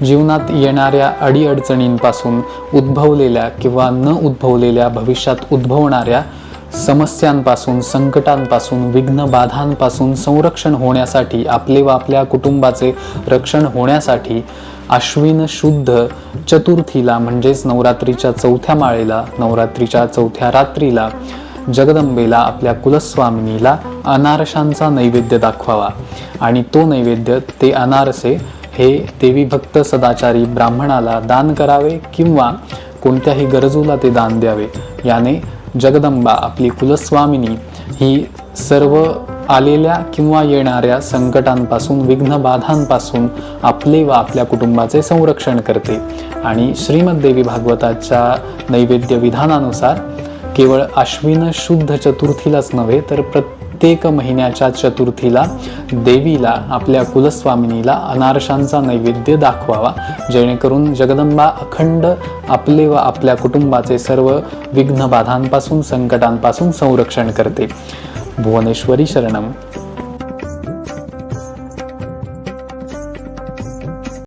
जीवनात येणाऱ्या अडीअडचणींपासून उद्भवलेल्या किंवा न उद्भवलेल्या भविष्यात उद्भवणाऱ्या समस्यांपासून, संकटांपासून, विघ्न बाधांपासून संरक्षण होण्यासाठी, आपले व आपल्या कुटुंबाचे रक्षण होण्यासाठी आश्विन शुद्ध चतुर्थीला म्हणजेच नवरात्रीच्या चौथ्या माळेला, नवरात्रीच्या चौथ्या रात्रीला जगदंबेला, आपल्या कुलस्वामिनीला अनारशांचा नैवेद्य दाखवावा आणि तो नैवेद्य, ते अनारसे हे देवी भक्त सदाचारी ब्राह्मणाला दान करावे किंवा कोणत्याही गरजूला ते दान द्यावे. याने जगदंबा, आपली कुलस्वामिनी, ही सर्व आलेल्या किंवा येणाऱ्या संकटांपासून, विघ्न बाधांपासून आपले व आपल्या कुटुंबाचे संरक्षण करते. आणि श्रीमद देवी भागवताच्या नैवेद्य विधानानुसार केवळ आश्विन शुद्ध चतुर्थीलाच नव्हे तर प्रत्येक महिन्याच्या चतुर्थीला देवीला, आपल्या कुलस्वामिनीला अनारशांचा नैवेद्य दाखवावा, जेणेकरून जगदंबा अखंड आपले व आपल्या कुटुंबाचे सर्व विघ्न बाधांपासून, संकटांपासून संरक्षण करते. भुवनेश्वरी शरणम.